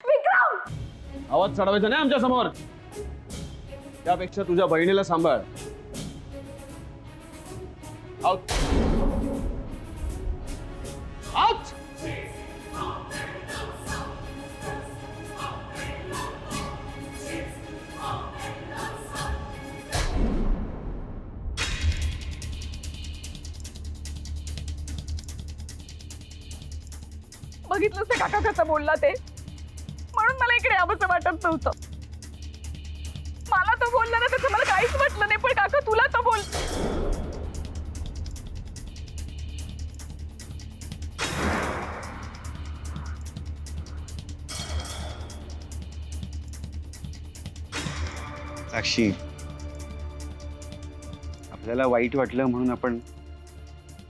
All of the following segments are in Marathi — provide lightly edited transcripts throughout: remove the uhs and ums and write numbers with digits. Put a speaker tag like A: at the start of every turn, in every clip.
A: विक्रम
B: आवाज चढवायचा नाही आमच्या समोर. त्यापेक्षा तुझ्या बहिणीला सांभाळ. Out out.
A: बघितलं ते काका कसं बोलला ते, म्हणून मला इकडे यावंसं वाटत नव्हतं. मला तो बोलला ना त्याचं मला काहीच वाटलं नाही, पण काका तुला तो बोल.
C: साक्षी, आपल्याला वाईट वाटलं म्हणून आपण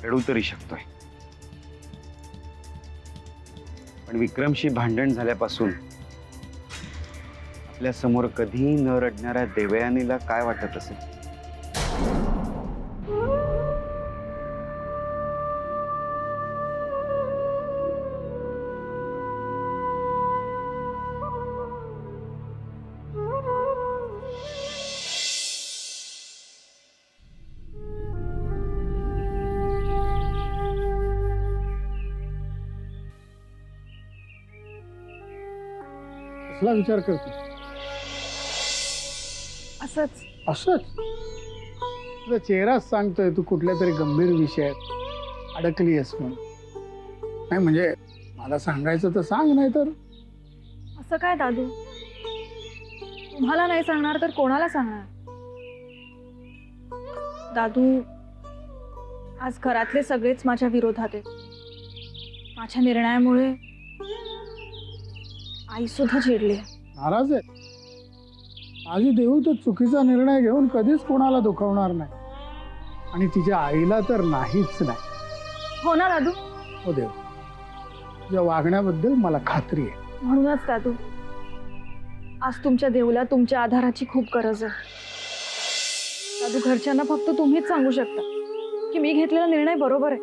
C: रडू तरी शकतोय, पण विक्रमशी भांडण झाल्यापासून आपल्या समोर कधीही न रडणाऱ्या देवयानीला काय वाटत असेल?
D: कसला विचार करते?
A: असंच
D: असंच तुझा चेहराच सांगतोय तू कुठल्या तरी गंभीर विषयात अडकली आहेस म्हणून. नाही म्हणजे मला सांगायचं तर सांग, नाही तर
A: असं काय दादू, तुम्हाला नाही सांगणार तर कोणाला सांगणार? दादू, आज घरातले सगळेच माझ्या विरोधात आहेत. माझ्या निर्णयामुळे आई सुद्धा चिडली.
D: नाराज आहे. माझी देऊ तर चुकीचा निर्णय घेऊन कधीच कोणाला दुखवणार नाही, आणि तिच्या आईला तर नाहीच नाही.
A: हो ना दादू?
D: हो देव, तुझ्या वागण्याबद्दल मला खात्री आहे.
A: म्हणूनच दादू, आज तुमच्या देऊला तुमच्या आधाराची खूप गरज आहे. दादू, घरच्यांना फक्त तुम्हीच सांगू शकता की मी घेतलेला निर्णय बरोबर आहे.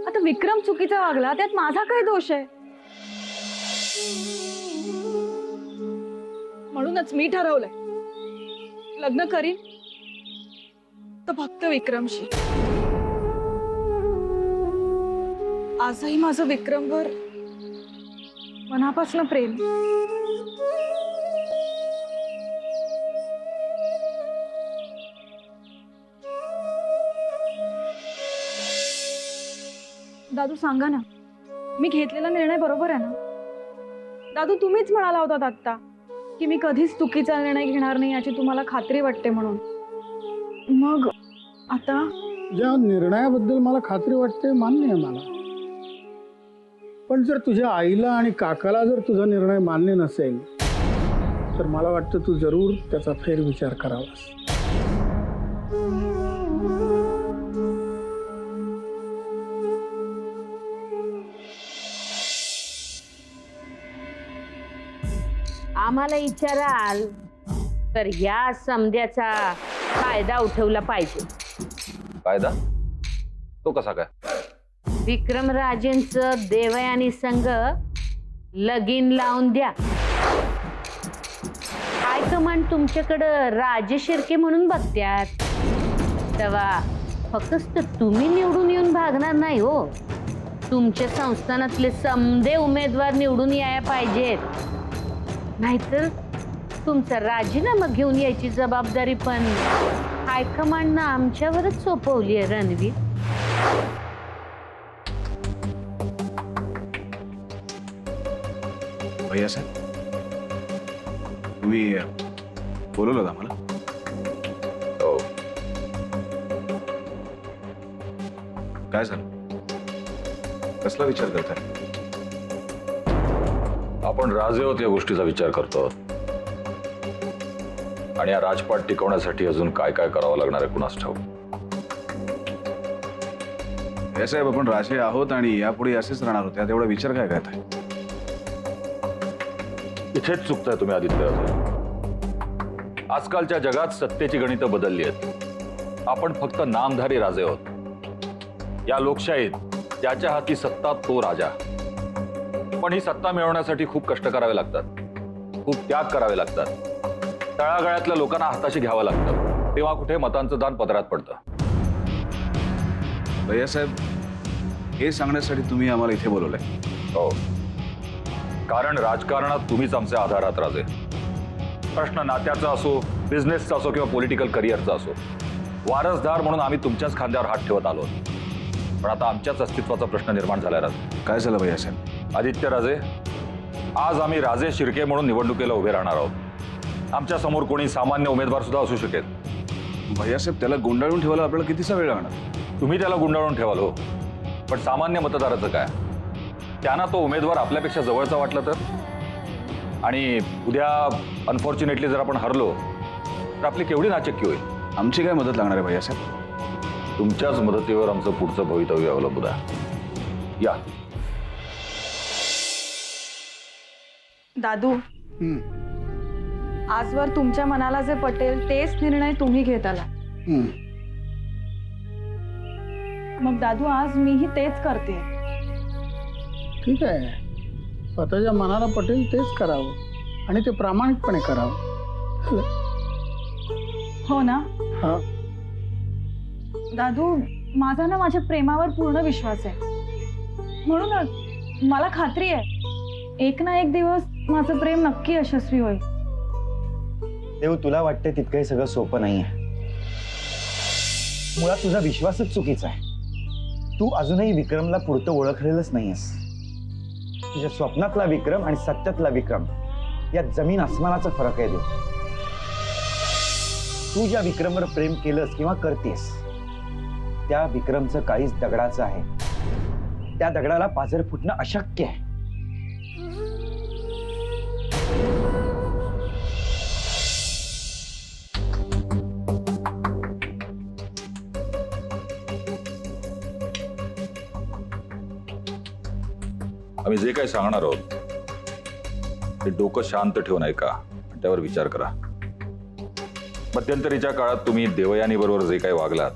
A: आता विक्रम चुकीचा वागला, त्यात माझा काय दोष आहे? म्हणूनच मी ठरवलंय, लग्न करीन तर फक्त विक्रमशी. आजही माझं विक्रमवर मनापासून प्रेम. दादू, सांगा ना, मी घेतलेला निर्णय बरोबर आहे ना? दादू, तुम्हीच म्हणाला होतात आत्ता की मी कधीच चुकीचा निर्णय घेणार नाही याची तुम्हाला खात्री वाटते म्हणून. मग आता
D: तुझ्या निर्णयाबद्दल मला खात्री वाटते, मान्य आहे मला. पण जर तुझ्या आईला आणि काकाला जर तुझा निर्णय मान्य नसेल तर मला वाटतं तू जरूर त्याचा फेरविचार करावास.
E: आम्हाला विचाराल तर या समध्याचा फायदा उठवला पाहिजे.
F: कायदा तो कसा काय?
E: विक्रमराजेंचं देवयानी संघ लगीन लावून द्या. हायकमांड तुमच्याकडं राजे शिर्के म्हणून बघत्यात, तेव्हा फक्त तुम्ही निवडून येऊन भागणार नाही हो. तुमच्या संस्थानातले समदे उमेदवार निवडून यायला पाहिजेत, नाहीतर तुमचा राजीनामा घेऊन यायची जबाबदारी पण हायकमांडनं आमच्यावरच सोपवली आहे. रणवीर,
F: भैया साहेब, तुम्ही बोलवलं आम्हाला? हो. काय झालं? कसला विचार करताय?
G: आपण राजे आहोत या गोष्टीचा विचार करतो, आणि या राजपाट टिकवण्यासाठी अजून काय काय करावं लागणार आहे कुणास ठाऊक.
F: भैया साहेब, आपण राजे आहोत आणि यापुढे असेच राहणार होते, तेवढा विचार काय करताय?
G: इथेच चुकताय तुम्ही आदित्य. आजकालच्या जगात सत्तेची गणितं बदलली आहेत. आपण फक्त नामधारी राजे आहोत. या लोकशाहीत ज्याच्या हाती सत्ता तो राजा. पण ही सत्ता मिळवण्यासाठी खूप कष्ट करावे लागतात, खूप त्याग करावे लागतात, तळागाळातल्या लोकांना हाताशी घ्यावं लागतं. तेव्हा कुठे मतांचं दान पदरात पडतं.
F: भैयासाहेब, हे सांगण्यासाठी तुम्ही आम्हाला इथे बोलवलंय.
G: हो, कारण राजकारणात तुम्हीच आमचे आधारात राजे. प्रश्न नात्याचा असो, बिझनेसचा असो किंवा पॉलिटिकल करिअरचा असो, वारसदार म्हणून आम्ही तुमच्याच खांद्यावर हात ठेवत आलो. पण आता आमच्याच अस्तित्वाचा प्रश्न निर्माण झालाय राजे.
F: काय झालं भैयासाहेब?
G: आदित्य राजे, आज आम्ही राजे शिर्के म्हणून निवडणुकीला उभे राहणार आहोत. आमच्या समोर कोणी सामान्य उमेदवार सुद्धा असू शकेल.
F: भैयासाहेब, त्याला गुंडाळून ठेवायला आपल्याला कितीचा वेळ लागणार?
G: तुम्ही त्याला गुंडाळून ठेवाल हो, पण सामान्य मतदाराचं काय? त्यांना तो उमेदवार आपल्यापेक्षा जवळचा वाटला तर? आणि उद्या अनफॉर्च्युनेटली जर आपण हरलो तर आपली केवढी नाचक्की होईल.
F: आमची काय मदत लागणार आहे भैयासाहेब?
G: तुमच्याच मदतीवर आमचं पुढचं भवितव्य अवलंबून आहे. या.
A: दादू,
D: हं,
A: आजवर तुमच्या मनाला जे पटेल तेच निर्णय तुम्ही घेत आला.
D: हं.
A: मग दादू, आज मीही तेच करते.
D: ठीक आहे, स्वतःच्या मनाला पटेल तेच करावं आणि ते प्रामाणिकपणे करावं.
A: हो ना
D: हा.
A: दादू, माझा ना माझ्या प्रेमावर पूर्ण विश्वास आहे. म्हणून मला खात्री आहे एक ना एक दिवस माझं प्रेम नक्की यशस्वी होईल.
H: देव, तुला वाटतंय तितकं हे सगळं सोपं नाहीये. मुळात तुझा विश्वासच चुकीचा आहे. तू अजूनही विक्रमला पुरतं ओळखलेलंच नाहीयेस. तुझ्या स्वप्नातला विक्रम आणि सत्यातला विक्रम यात जमीन आसमानाचा फरक आहे. देव, तू ज्या विक्रमवर प्रेम केलंस किंवा करतेस त्या विक्रमचं काळीज दगडाचं आहे. त्या दगडाला पाझर फुटणं अशक्य आहे.
G: आम्ही जे काही सांगणार आहोत ते डोकं शांत ठेवून ऐका आणि त्यावर विचार करा. मध्यंतरीच्या काळात तुम्ही देवयानी बरोबर जे काही वागलात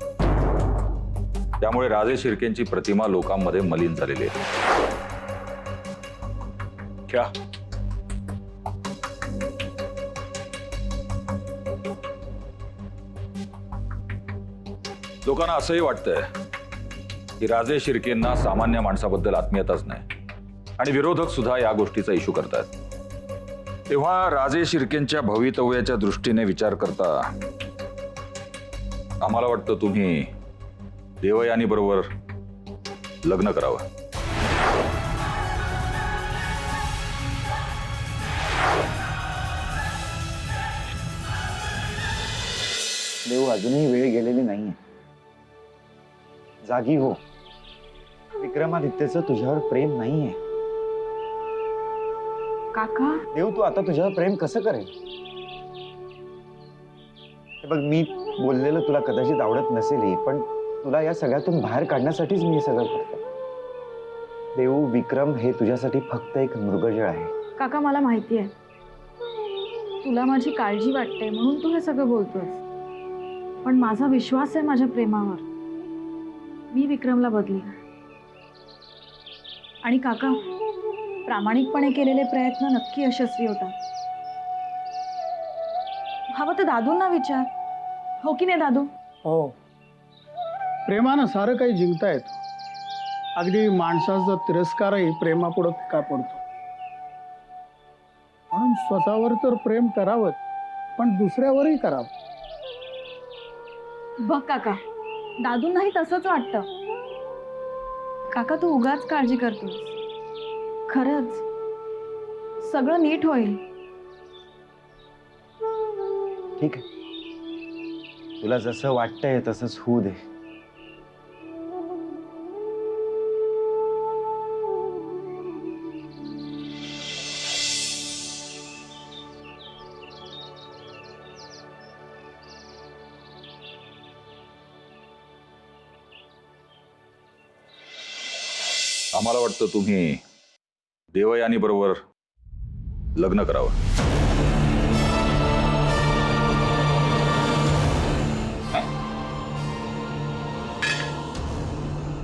G: त्यामुळे राजे शिर्केंची प्रतिमा लोकांमध्ये मलिन झालेली आहे. क्या लोकांना असंही वाटतंय की राजे शिर्केंना सामान्य माणसाबद्दल आत्मीयताच नाही आणि विरोधक सुद्धा या गोष्टीचा इशू करतात. तेव्हा राजे शिर्केंच्या भवितव्याच्या दृष्टीने विचार करता आम्हाला वाटतं तुम्ही देवयानी बरोबर लग्न करावं.
H: देव, अजूनही वेळ गेलेली नाहीये. जागी हो. विक्रमादित्यचं तुझ्यावर प्रेम नाहीये.
A: काका,
H: देव, तू आता तुझ्यावर प्रेम कसं करेल? हे बघ, मी बोललेलं तुला कदाचित आवडत नसेलही, पण तुला या सगळ्यातून बाहेर काढण्यासाठीच मी हे सगळं करतो. देव, विक्रम हे तुझ्यासाठी फक्त एक मृगजळ आहे.
A: काका, मला माहिती आहे तुला माझी काळजी वाटते म्हणून तू हे सगळं बोलतोयस. पण माझा विश्वास आहे माझ्या प्रेमावर. मी विक्रमला बदली. आणि काका, प्रामाणिकपणे केलेले प्रयत्न नक्की यशस्वी होतात. हवं तर दादूंना विचार. हो की नाही दादू?
D: हो, प्रेमानं सारं काही जिंकता येतं. अगदी माणसाचा तिरस्कारही प्रेमापुढं फिका पडतो. म्हणून स्वतःवर तर प्रेम करावं, पण दुसऱ्यावरही करावं.
A: बघ काका, दादूंनाही तसंच वाटतं. काका, तू उगाच काळजी करतोस. खरंच सगळं नीट होईल.
H: ठीक आहे, तुला जसं वाटतंय तसंच होऊ दे.
G: आम्हाला वाटतं तुम्ही देवयानी बरोबर लग्न करावं.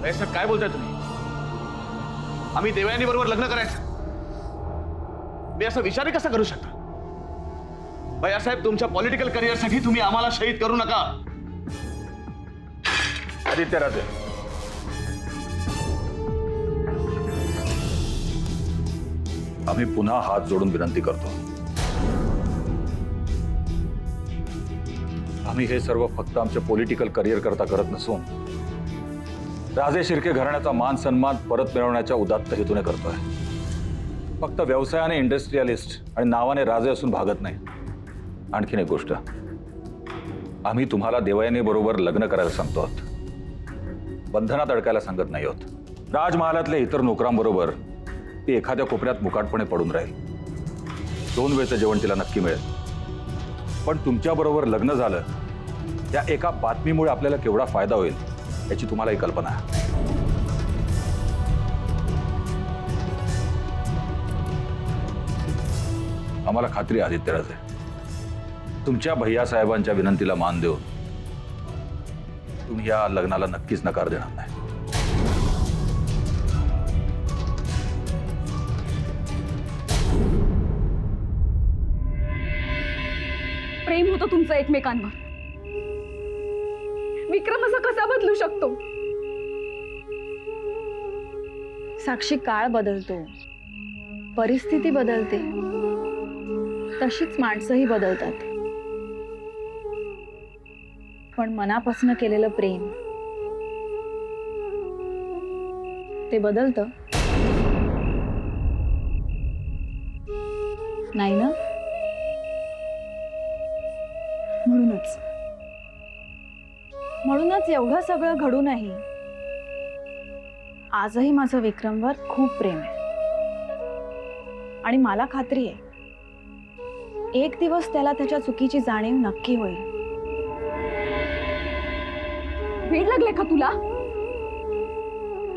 B: भैयासाहेब, काय बोलताय तुम्ही? आम्ही देवयानी बरोबर लग्न करायचं? मी असा विचारही कसा करू शकता? भैयासाहेब, तुमच्या पॉलिटिकल करिअरसाठी तुम्ही आम्हाला शहीद करू नका.
G: आदित्यराजे, आम्ही पुन्हा हात जोडून विनंती करतो. आम्ही हे सर्व फक्त आमच्या पॉलिटिकल करिअर करता करत नसून राजे शिर्के घराण्याचा मान सन्मान परत मिळवण्याच्या उदात्त हेतूने करतोय. फक्त व्यवसायाने इंडस्ट्रियलिस्ट आणि नावाने राजे असून भागत नाही. आणखीन एक गोष्ट, आम्ही तुम्हाला देवयानी बरोबर लग्न करायला सांगतो आहोत, बंधनात अडकायला सांगत नाही आहोत. राजमहालातल्या इतर नोकरांबरोबर ती एखाद्या कोपऱ्यात मुकाटपणे पडून राहील. 2 वेळचं जेवण तिला नक्की मिळेल. पण तुमच्याबरोबर लग्न झालं त्या एका बातमीमुळे आपल्याला केवढा फायदा होईल याची तुम्हालाही कल्पना आहे. आम्हाला खात्री आहे आदित्यराजे, तुमच्या भैयासाहेबांच्या विनंतीला मान देऊन तुम्ही या लग्नाला नक्कीच नकार देणार नाही.
A: प्रेम होतं तुमचं एकमेकांवर. विक्रम असा कसा बदलू शकतो? साक्षी, काळ बदलतो, परिस्थिती बदलते, तशीच माणसंही बदलतात. पण मनापासून केलेलं प्रेम ते बदलतं नाही ना? म्हणूनच एवढं सगळं घडूनही आजही माझं विक्रमवर खूप प्रेम आहे. आणि मला खात्री आहे एक दिवस त्याला त्याच्या चुकीची जाणीव नक्की होईल. वेळ लागले का तुला?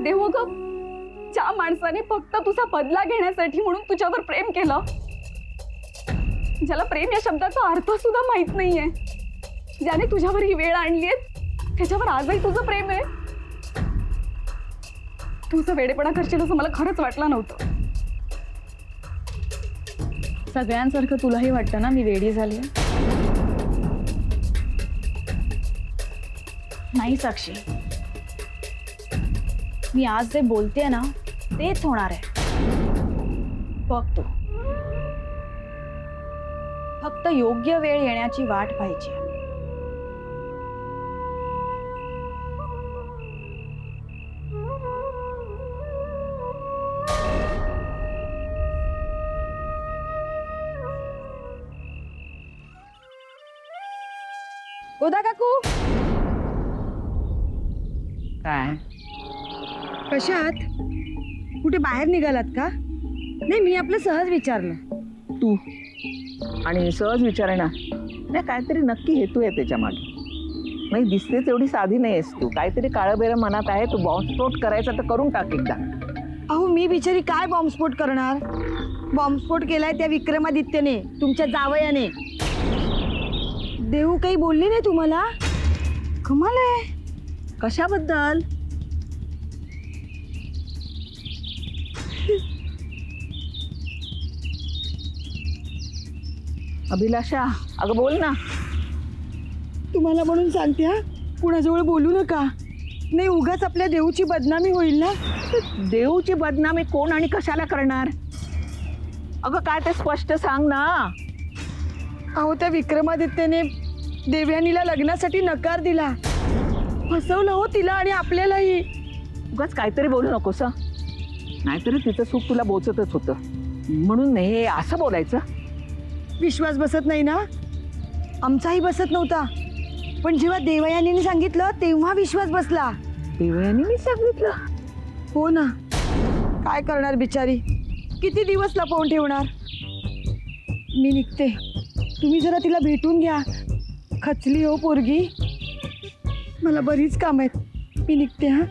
A: देव ग, ज्या माणसाने फक्त तुझा बदला घेण्यासाठी म्हणून तुझ्यावर प्रेम केलं, ज्याला प्रेम या शब्दाचा अर्थ सुद्धा माहित नाहीये, ज्याने तुझ्यावर ही वेळ आणलीये, त्याच्यावर आजही तुझं प्रेम आहे. तुझं वेडेपणा करशील असं मला खरंच वाटलं नव्हतं. सगळ्यांसारखं तुलाही वाटतं ना मी वेडी झाली? नाही साक्षी, मी आज जे बोलतेय ना तेच होणार आहे. बघ तू, फक्त योग्य वेळ येण्याची वाट पाहिजे. गोदा काकू,
I: काय
A: कशा आहात? कुठे बाहेर निघालात का? नाही, मी आपलं सहज विचारलं.
I: तू आणि सहज विचार ना, नाही काहीतरी नक्की हेतू आहे त्याच्या मागे. नाही, दिसतेच एवढी साधी नाही आहेस तू. काहीतरी काळं बेरं मनात आहे. तू बॉम्बस्फोट करायचा तर करून टाक एकदा.
A: अहो, मी बिचारी काय बॉम्बस्फोट करणार? बॉम्बस्फोट केलाय त्या विक्रमादित्यने, तुमच्या जावयाने. देऊ काही बोलली नाही तुम्हाला? कमाल आहे.
I: कशाबद्दल? अभिलाषा, अगं बोल ना.
A: तुम्हाला म्हणून सांगते हा, कुणाजवळ बोलू नका. नाही, उगाच आपल्या देऊची बदनामी होईल ना.
I: देऊची बदनामी कोण आणि कशाला करणार? अगं काय ते स्पष्ट सांग ना.
A: अहो, त्या विक्रमादित्यने देवयानीला लग्नासाठी नकार दिला. फसवलं हो तिला आणि आपल्यालाही.
I: उगाच काहीतरी बोलू नकोस हं. नाहीतरी तिचं सुख तुला बोचतच होतं. म्हणून हे असं बोलायचं?
A: विश्वास बसत नाही ना? आमचाही बसत नव्हता, पण जेव्हा देवयानीने सांगितलं तेव्हा विश्वास बसला.
I: देवयानीने सांगितलं?
A: हो ना, काय करणार बिचारी, किती दिवस लपवून ठेवणार. मी निघते, तुम्ही जरा तिला भेटून घ्या. खचली हो पोरगी. मला बरीच काम आहेत, मी निघते हा.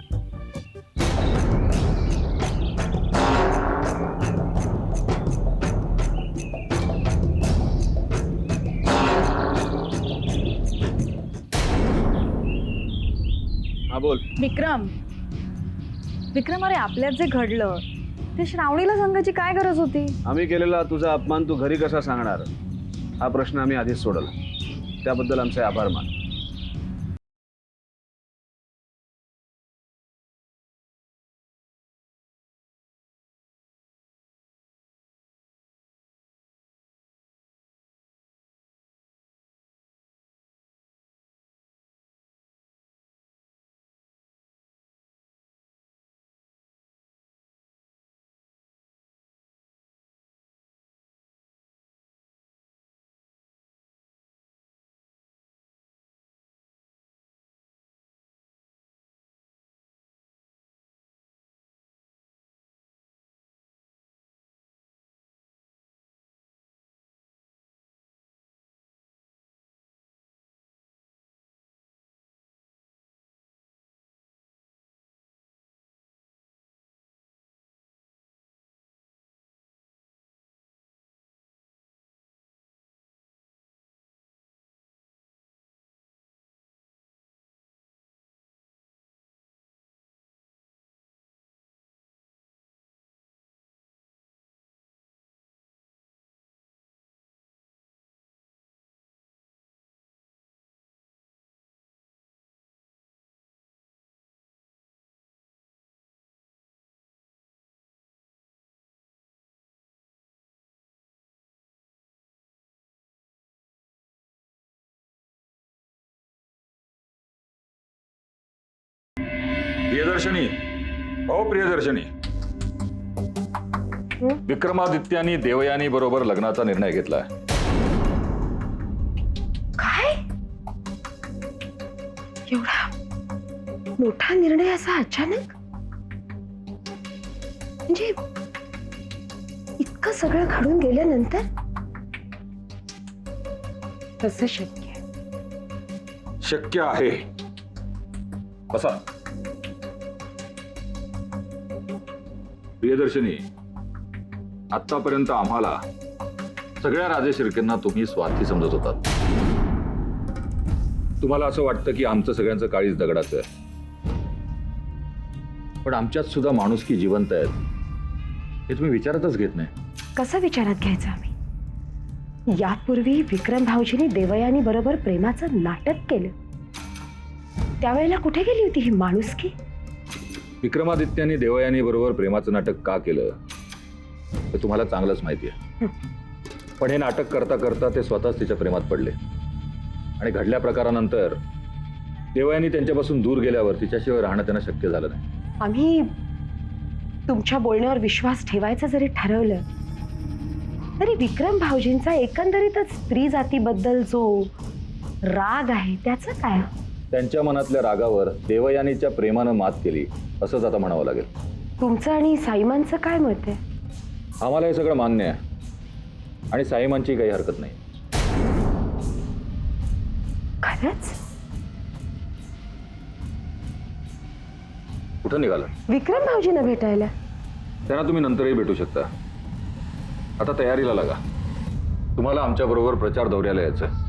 B: हा बोल.
A: विक्रम, अरे आपल्यात जे घडलं ते श्रावणीला सांगायची काय गरज होती?
F: आम्ही केलेला तुझा अपमान तू घरी कसा सांगणार हा प्रश्न आम्ही आधीच सोडवला. त्याबद्दल आमचे आभार मान.
G: प्रियदर्शनी, हो प्रियदर्शनी, विक्रमादित्यांनी देवयानी बरोबर लग्नाचा निर्णय घेतलाय.
J: काय? एवढा मोठा निर्णय असा अचानक? म्हणजे इतकं सगळं घडून गेल्यानंतर कसं शक्य आहे?
G: शक्य आहे. बसा. प्रियदर्शनी, आतापर्यंत आम्हाला सगळ्या राजे शिर्केंना तुम्ही स्वार्थी समजत होतात. तुम्हाला असं वाटतं की आमचं सगळ्यांचं काळीज दगडाचं आहे, पण आमच्यात सुद्धा माणुसकी जिवंत आहेत हे तुम्ही विचारातच घेत नाही.
J: कसं विचारात घ्यायचं आम्ही? यापूर्वी विक्रम भाऊजींनी देवयानी बरोबर प्रेमाचं नाटक केलं, त्यावेळेला कुठे गेली होती ही माणुसकी?
G: विक्रमादित्यांनी देवयानी बरोबर प्रेमाचं नाटक का केलं हे तुम्हाला चांगलंच माहिती आहे. पण हे नाटक करता करता ते स्वतःच तिच्या प्रेमात पडले आणि घडल्या प्रकारानंतर देवयानी त्यांच्यापासून दूर गेल्यावर तिच्याशिवाय राहणं त्यांना शक्य झालं नाही.
J: आम्ही तुमच्या बोलण्यावर विश्वास ठेवायचं जरी ठरवलं तरी विक्रम भाऊजींचा एकंदरीतच स्त्री जातीबद्दल जो राग आहे त्याचं काय?
G: त्यांच्या मनातल्या रागावर देवयानीच्या प्रेमानं मात केली असंच आता म्हणावं लागेल.
J: तुमचं आणि साईमांचं काय मत आहे?
G: आम्हाला हे सगळं मान्य आहे आणि साईमांची काही हरकत नाही.
J: खरंच?
G: कुठं निघालं?
J: विक्रम भाऊजींना भेटायला.
G: त्यांना तुम्ही नंतरही भेटू शकता. आता तयारीला लागा. तुम्हाला आमच्या बरोबर प्रचार दौऱ्याला यायचं.